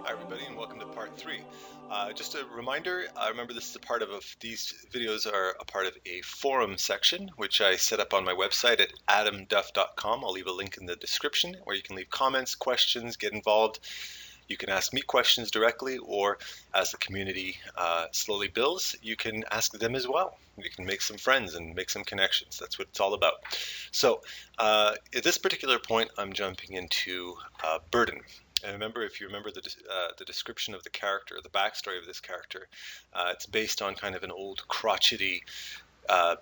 Hi everybody and welcome to part 3. Just a reminder, remember this is a part of these videos are a part of a forum section which I set up on my website at adamduff.com. I'll leave a link in the description where you can leave comments, questions, get involved. You can ask me questions directly, or as the community slowly builds, you can ask them as well. You can make some friends and make some connections. That's what it's all about. So at this particular point, I'm jumping into burden. And remember, if you remember the description of the character, the backstory of this character, it's based on kind of an old crotchety, uh,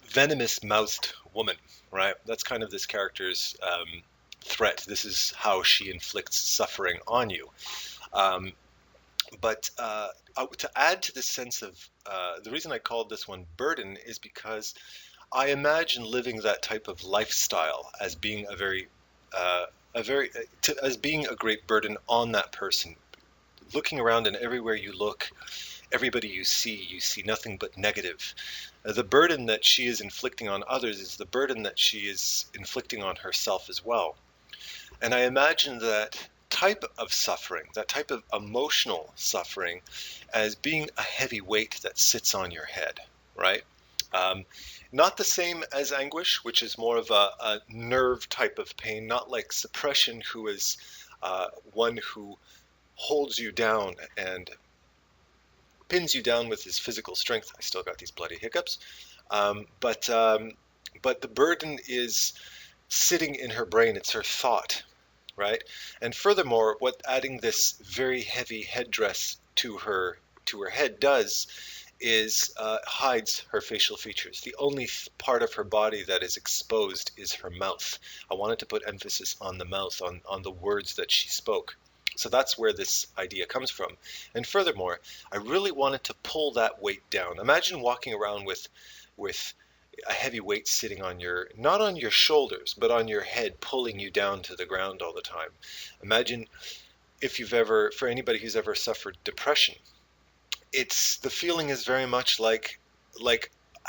venomous-mouthed woman, right? That's kind of this character's threat. This is how she inflicts suffering on you. Um, but to add to the sense of the reason I called this one burden is because I imagine living that type of lifestyle as being uh, as being a great burden on that person. Looking around and everywhere you look, everybody you see nothing but negative. The burden that she is inflicting on others is the burden that she is inflicting on herself as well. And I imagine that type of suffering, that type of emotional suffering, as being a heavy weight that sits on your head, right? Um, Not the same as anguish, which is more of a nerve type of pain, not like suppression, who is one who holds you down and pins you down with his physical strength. I still got these bloody hiccups. But the burden is sitting in her brain. It's her thought, right? And furthermore, what adding this very heavy headdress to her head does is hides her facial features. The only part of her body that is exposed is her mouth. I wanted to put emphasis on the mouth, on the words that she spoke. So that's where this idea comes from. And furthermore, I really wanted to pull that weight down. Imagine walking around with a heavy weight sitting on not on your shoulders, but on your head, pulling you down to the ground all the time. Imagine if for anybody who's ever suffered depression, the feeling is very much like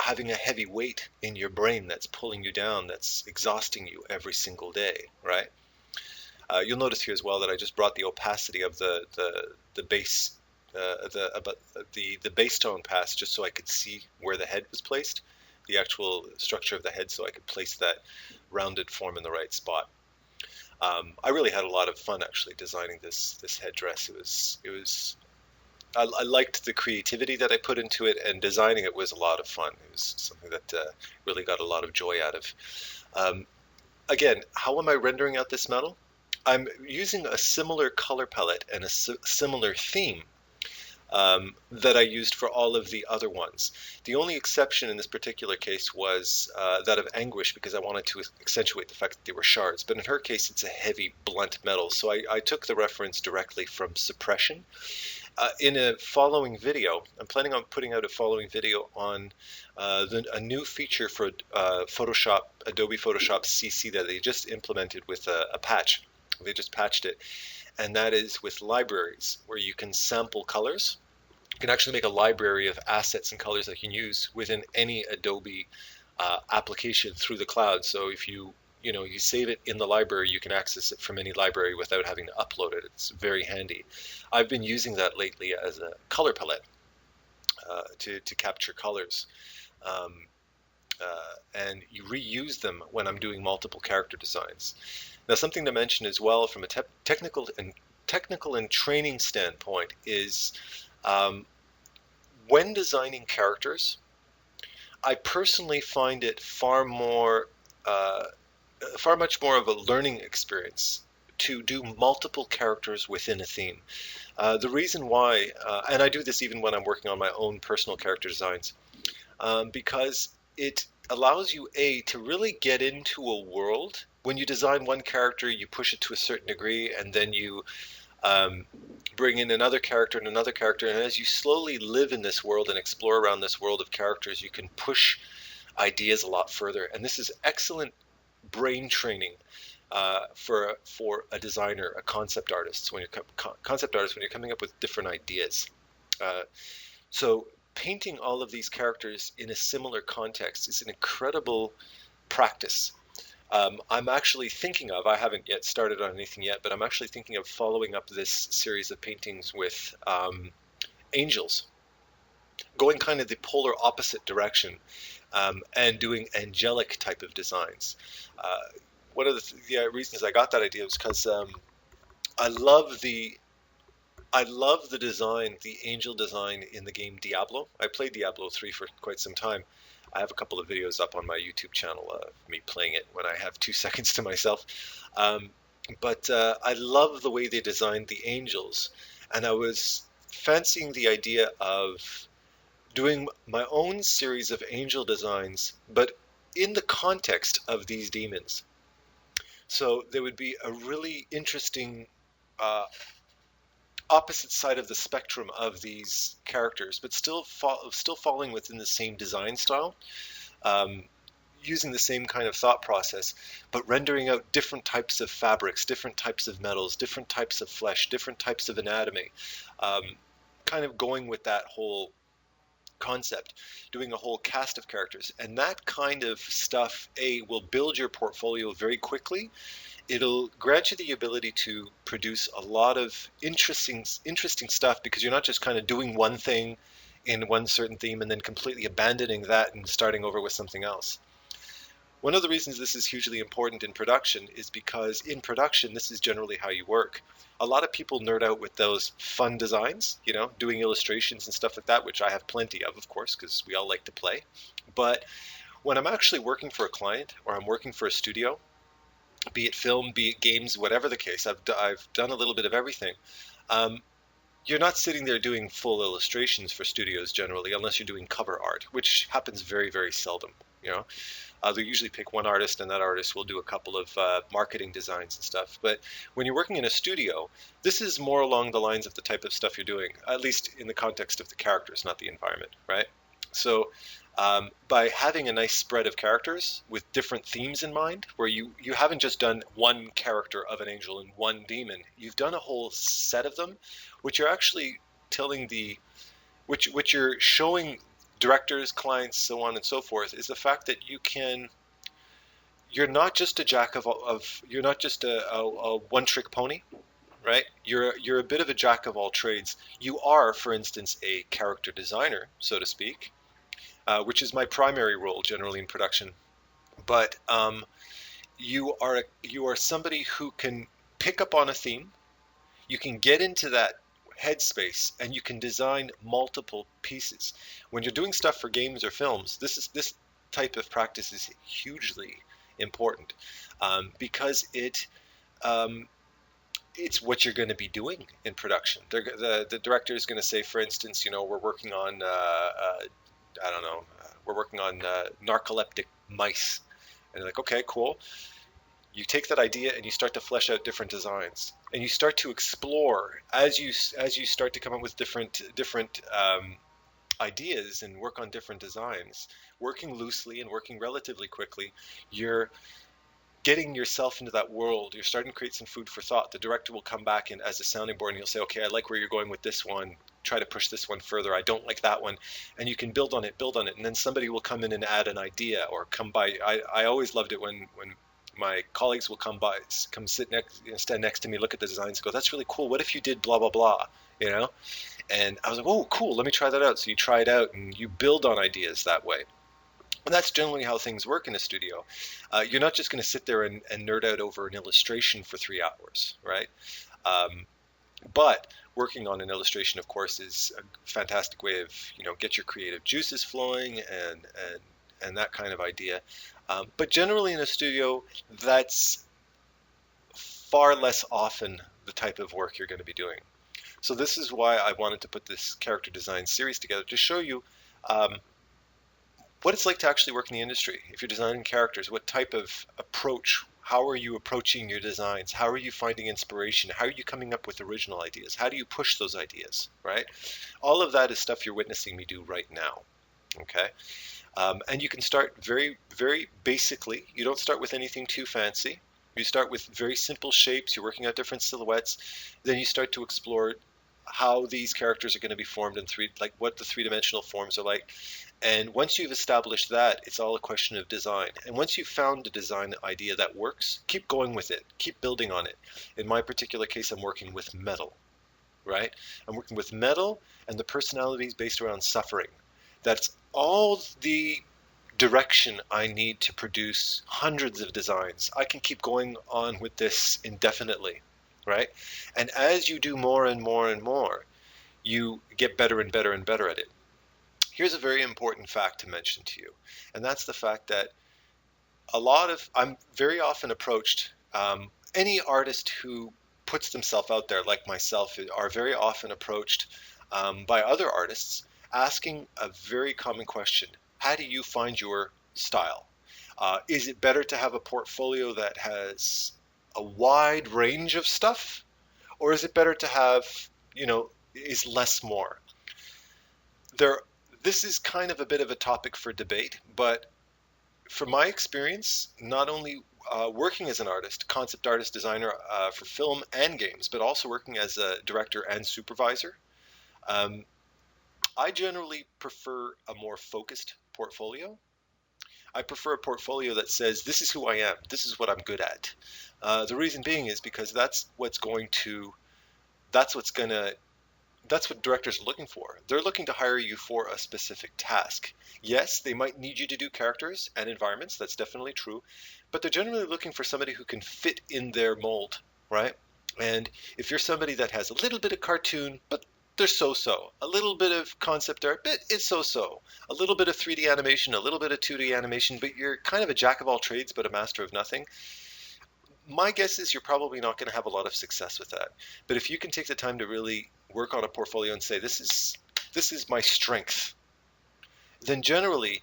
having a heavy weight in your brain that's pulling you down, that's exhausting you every single day, right? You'll notice here as well that I just brought the opacity of the base, the base tone past, just so I could see where the head was placed, the actual structure of the head, so I could place that rounded form in the right spot. I really had a lot of fun actually designing this headdress. I liked the creativity that I put into it, and designing it was a lot of fun. It was something that really got a lot of joy out of. Um, Again, how am I rendering out this metal? I'm using a similar color palette and a similar theme that I used for all of the other ones. The only exception in this particular case was that of anguish, because I wanted to accentuate the fact that they were shards. But in her case, it's a heavy, blunt metal. So I took the reference directly from suppression. In a following video, I'm planning on putting out a following video on a new feature for Adobe Photoshop CC that they just implemented with a patch. They just patched it, and that is with libraries, where you can sample colors. You can actually make a library of assets and colors that you can use within any Adobe application through the cloud. So if you save it in the library, you can access it from any library without having to upload it. It's very handy. I've been using that lately as a color palette to capture colors. Um, and you reuse them when I'm doing multiple character designs. Now, something to mention as well from a technical and training standpoint is um, when designing characters, I personally find it uh, far much more of a learning experience to do multiple characters within a theme. The reason why, and I do this even when I'm working on my own personal character designs, because it allows you to really get into a world. When you design one character, you push it to a certain degree, and then you um, bring in another character and another character. And as you slowly live in this world and explore around this world of characters, you can push ideas a lot further. And this is excellent brain training for a designer, a concept artist when you're coming up with different ideas. Uh, so painting all of these characters in a similar context is an incredible practice. I'm actually thinking of, I haven't yet started on anything yet, but I'm actually thinking of following up this series of paintings with angels, going kind of the polar opposite direction, and doing angelic type of designs. Uh, one of the reasons I got that idea was because I love the I love the design, the angel design in the game Diablo. I played Diablo 3 for quite some time. I have a couple of videos up on my YouTube channel of me playing it when I have 2 seconds to myself. Um, but I love the way they designed the angels, and I was fancying the idea of doing my own series of angel designs, but in the context of these demons. So there would be a really interesting uh, opposite side of the spectrum of these characters, but still falling within the same design style, um, using the same kind of thought process, but rendering out different types of fabrics, different types of metals, different types of flesh, different types of anatomy, um, kind of going with that whole concept, doing a whole cast of characters. And that kind of stuff, A, will build your portfolio very quickly. It'll grant you the ability to produce a lot of interesting stuff, because you're not just kind of doing one thing in one certain theme and then completely abandoning that and starting over with something else. One of the reasons this is hugely important in production is because in production, this is generally how you work. A lot of people nerd out with those fun designs, doing illustrations and stuff like that, which I have plenty of course, because we all like to play. But when I'm actually working for a client or I'm working for a studio, be it film, be it games, whatever the case, I've done a little bit of everything. Um, you're not sitting there doing full illustrations for studios generally, unless you're doing cover art, which happens very, very seldom. You know, they usually pick one artist, and that artist will do a couple of marketing designs and stuff. But when you're working in a studio, this is more along the lines of the type of stuff you're doing, at least in the context of the characters, not the environment, right? So by having a nice spread of characters with different themes in mind, where you haven't just done one character of an angel and one demon, you've done a whole set of them, which you're actually telling the which you're showing directors, clients, so on and so forth, is the fact that you're not just a jack of you're not just a one trick pony, right? You're a bit of a jack of all trades. You are, for instance, a character designer, so to speak, which is my primary role generally in production. But you are somebody who can pick up on a theme. You can get into that headspace and you can design multiple pieces. When you're doing stuff for games or films, this type of practice is hugely important, because um, it's what you're going to be doing in production. The director is going to say, for instance, we're working on I don't know, we're working on narcoleptic mice, and you're like, okay, cool. You take that idea and you start to flesh out different designs, and you start to explore as you start to come up with different ideas and work on different designs, working loosely and working relatively quickly. You're getting yourself into that world. You're starting to create some food for thought. The director will come back and as a sounding board, and he'll say, okay, I like where you're going with this one, try to push this one further, I don't like that one. And you can build on it, and then somebody will come in and add an idea or come by. I always loved it when my colleagues will come sit next, stand next to me, look at the designs, and go, "That's really cool. What if you did blah blah blah?" You know. And I was like, "Oh, cool. Let me try that out." So you try it out, and you build on ideas that way. And that's generally how things work in a studio. You're not just going to sit there and nerd out over an illustration for 3 hours, right? Um, but working on an illustration, of course, is a fantastic way of get your creative juices flowing and that kind of idea. But generally in a studio, that's far less often the type of work you're going to be doing. So this is why I wanted to put this character design series together, to show you um, what it's like to actually work in the industry. If you're designing characters, what type of approach, how are you approaching your designs? How are you finding inspiration? How are you coming up with original ideas? How do you push those ideas, right? All of that is stuff you're witnessing me do right now, okay? And you can start very, very basically. You don't start with anything too fancy. You start with very simple shapes. You're working out different silhouettes. Then you start to explore how these characters are going to be formed in like what the three-dimensional forms are like. And once you've established that, it's all a question of design. And once you've found a design idea that works, keep going with it, keep building on it. In my particular case, I'm working with metal, right? I'm working with metal, and the personality is based around suffering. That's all the direction I need to produce hundreds of designs. I can keep going on with this indefinitely, right? And as you do more and more and more, you get better and better and better at it. Here's a very important fact to mention to you, and that's the fact that I'm very often approached, any artist who puts themselves out there, like myself, are very often approached by other artists asking a very common question. How do you find your style? Is it better to have a portfolio that has a wide range of stuff, or is it better to have, is less more? There, this is kind of a bit of a topic for debate, but from my experience, not only working as an artist, concept artist, designer for film and games, but also working as a director and supervisor, um, I generally prefer a more focused portfolio. I prefer a portfolio that says, this is who I am, this is what I'm good at. The reason being is because that's what's going to that's what directors are looking for. They're looking to hire you for a specific task. Yes, they might need you to do characters and environments. That's definitely true. But they're generally looking for somebody who can fit in their mold, right? And if you're somebody that has a little bit of cartoon, but they're so-so, a little bit of concept art, but it's so-so, a little bit of 3D animation, a little bit of 2D animation, but you're kind of a jack of all trades, but a master of nothing, my guess is you're probably not going to have a lot of success with that. But if you can take the time to really work on a portfolio and say, this is my strength, then generally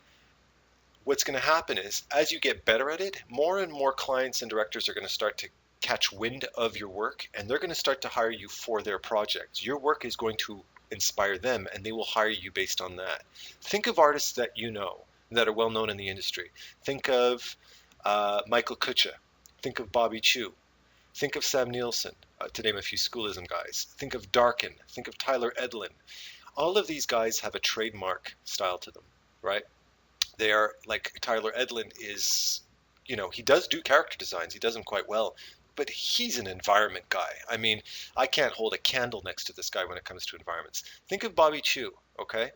what's going to happen is as you get better at it, more and more clients and directors are going to start to catch wind of your work, and they're going to start to hire you for their projects. Your work is going to inspire them, and they will hire you based on that. Think of artists that you know that are well known in the industry. Think of Michael Kucha. Think of Bobby Chu. Think of Sam Nielson, to name a few schoolism guys. Think of Darken. Think of Tyler Edlin. All of these guys have a trademark style to them, right? They are like Tyler Edlin is, he does do character designs. He does them quite well, but he's an environment guy. I mean, I can't hold a candle next to this guy when it comes to environments. Think of Bobby Chu, okay?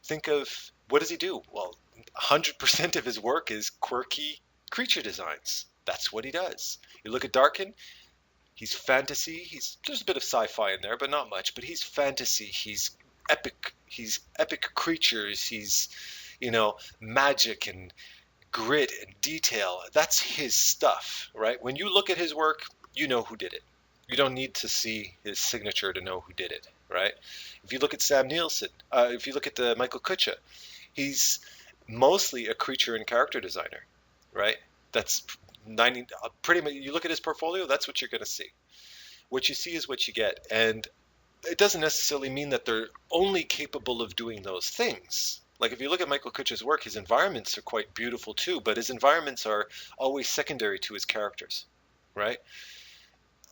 Think of what does he do? Well, 100% of his work is quirky creature designs. That's what he does. You look at Darken, he's fantasy. There's a bit of sci-fi in there, but not much. But he's fantasy. He's epic. He's epic creatures. He's, magic and grit and detail. That's his stuff, right? When you look at his work, you know who did it. You don't need to see his signature to know who did it, right? If you look at Sam Nielsen, if you look at the Michael Kucha, he's mostly a creature and character designer, right? That's 90, pretty much. You look at his portfolio, that's what you're going to see. What you see is what you get, and it doesn't necessarily mean that they're only capable of doing those things. Like if you look at Michael Kucha's work, his environments are quite beautiful too, but his environments are always secondary to his characters, right?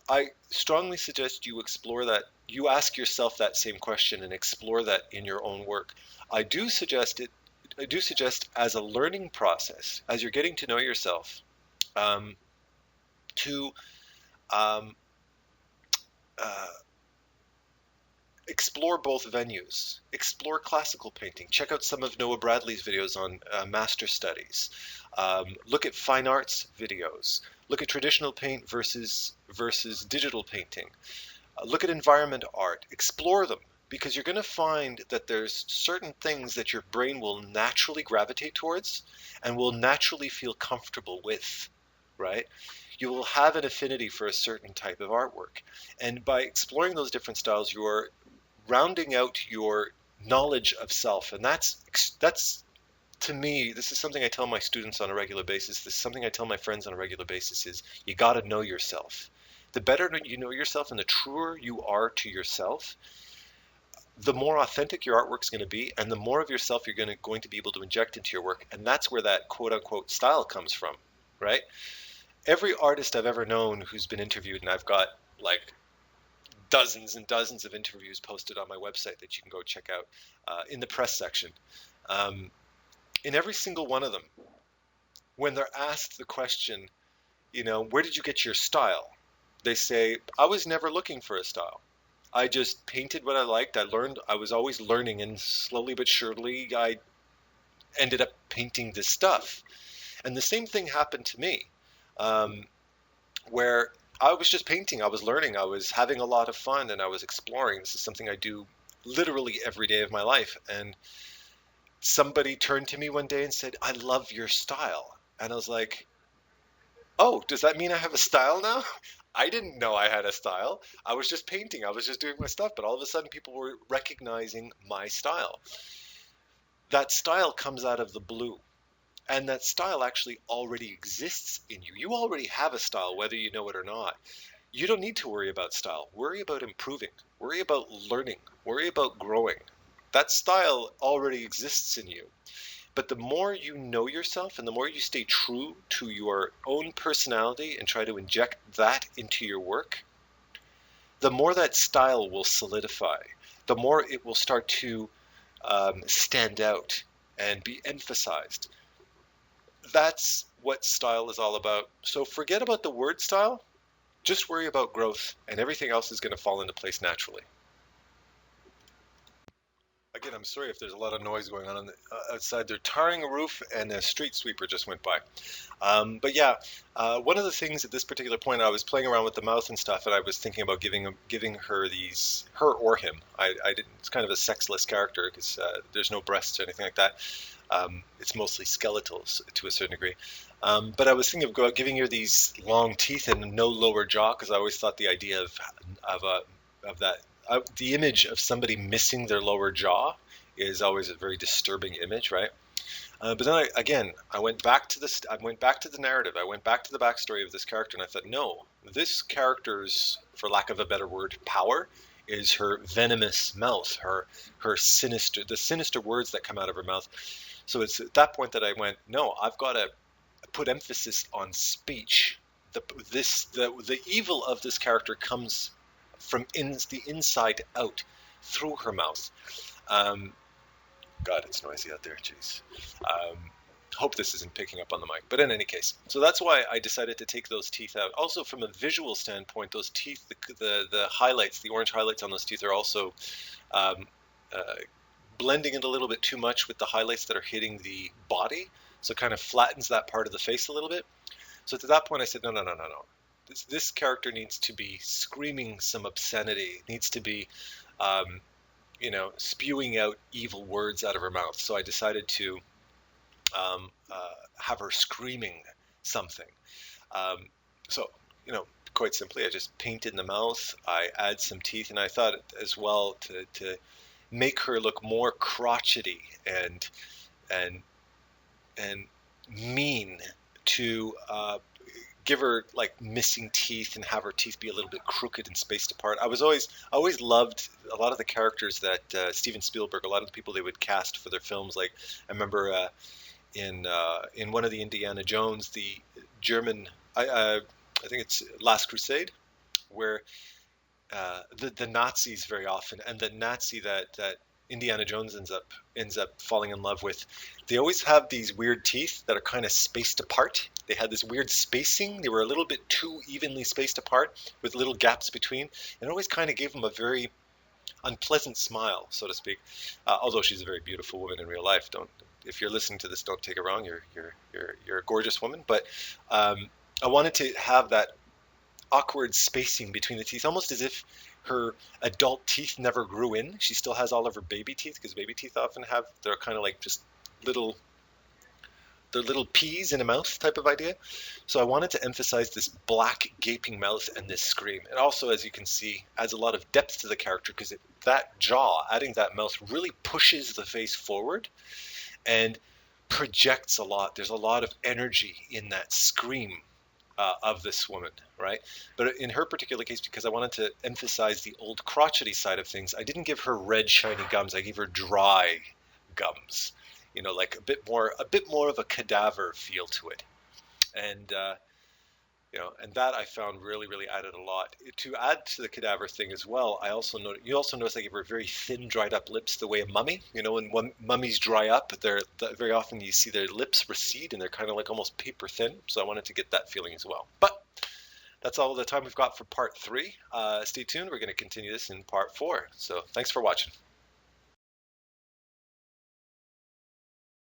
I strongly suggest you explore that. You ask yourself that same question and explore that in your own work. I do suggest it. I do suggest as a learning process, as you're getting to know yourself, um, to um, uh, explore both venues. Explore classical painting. Check out some of Noah Bradley's videos on master studies. Look at fine arts videos. Look at traditional paint versus digital painting. Look at environment art. Explore them because you're going to find that there's certain things that your brain will naturally gravitate towards and will naturally feel comfortable with, right? You will have an affinity for a certain type of artwork. And by exploring those different styles, you're rounding out your knowledge of self. And that's to me, this is something I tell my students on a regular basis. This is something I tell my friends on a regular basis is you got to know yourself. The better you know yourself and the truer you are to yourself, the more authentic your artwork's going to be and the more of yourself you're going to be able to inject into your work. And that's where that quote unquote style comes from, right? Every artist I've ever known who's been interviewed, and I've got like dozens and dozens of interviews posted on my website that you can go check out in the press section. Um, in every single one of them, when they're asked the question, where did you get your style? They say, I was never looking for a style. I just painted what I liked. I learned, I was always learning, and slowly but surely I ended up painting this stuff. And the same thing happened to me, um, where I was just painting, I was learning, I was having a lot of fun, and I was exploring. This is something I do literally every day of my life. And somebody turned to me one day and said, I love your style. And I was like, oh, does that mean I have a style now? I didn't know I had a style. I was just painting, I was just doing my stuff, but all of a sudden people were recognizing my style. That style comes out of the blue. And that style actually already exists in you. You already have a style, whether you know it or not. You don't need to worry about style. Worry about improving. Worry about learning. Worry about growing. That style already exists in you. But the more you know yourself and the more you stay true to your own personality and try to inject that into your work, the more that style will solidify, the more it will start to stand out and be emphasized. That's what style is all about. So forget about the word style, just worry about growth, and everything else is going to fall into place naturally. Again, I'm sorry if there's a lot of noise going on the, outside. They're tarring a roof, and a street sweeper just went by. But yeah, one of the things at this particular point, I was playing around with the mouth and stuff, and I was thinking about giving her these, her or him. I didn't. It's kind of a sexless character because there's no breasts or anything like that. It's mostly skeletal to a certain degree. But I was thinking of giving her these long teeth and no lower jaw because I always thought the idea of that the image of somebody missing their lower jaw is always a very disturbing image, right? But then I went back to this. I went back to the narrative. I went back to the backstory of this character, and I thought, no, this character's, for lack of a better word, power is her venomous mouth, her sinister, the sinister words that come out of her mouth. So it's at that point that I went, no, I've got to put emphasis on speech. The evil of this character comes from the inside out through her mouth. Um, God, it's noisy out there. Jeez. Hope this isn't picking up on the mic. But in any case, so that's why I decided to take those teeth out. Also, from a visual standpoint, those teeth, the highlights, the orange highlights on those teeth are also um, uh, blending it a little bit too much with the highlights that are hitting the body. So it kind of flattens that part of the face a little bit. So to that point, I said, no, no, no, no, no. This character needs to be screaming some obscenity. It needs to be, spewing out evil words out of her mouth. So I decided to have her screaming something. Um, so, quite simply, I just painted in the mouth. I add some teeth, and I thought as well to make her look more crotchety and and mean, to give her like missing teeth and have her teeth be a little bit crooked and spaced apart. I always loved a lot of the characters that Steven Spielberg, a lot of the people they would cast for their films. Like I remember in one of the Indiana Jones, the German, I think it's Last Crusade, where the Nazis very often, and the Nazi that Indiana Jones ends up falling in love with, they always have these weird teeth that are kind of spaced apart. They had this weird spacing. They were a little bit too evenly spaced apart with little gaps between, and it always kind of gave them a very unpleasant smile, so to speak. Although she's a very beautiful woman in real life. If you're listening to this, don't take it wrong. You're a gorgeous woman, but I wanted to have that awkward spacing between the teeth, almost as if her adult teeth never grew in. She still has all of her baby teeth, because baby teeth often they're kind of like just little, they're little peas in a mouth type of idea. So I wanted to emphasize this black gaping mouth and this scream. And also, as you can see, adds a lot of depth to the character, because that jaw, adding that mouth, really pushes the face forward and projects a lot. There's a lot of energy in that scream of this woman, right? But in her particular case, because I wanted to emphasize the old crotchety side of things, I didn't give her red shiny gums. I gave her dry gums, like a bit more of a cadaver feel to it. And And that I found really, really added a lot. To add to the cadaver thing as well, you also notice I give her very thin, dried up lips, the way a mummy. When mummies dry up, very often you see their lips recede and they're kind of like almost paper thin. So I wanted to get that feeling as well. But that's all the time we've got for part 3. Stay tuned. We're going to continue this in part 4. So thanks for watching.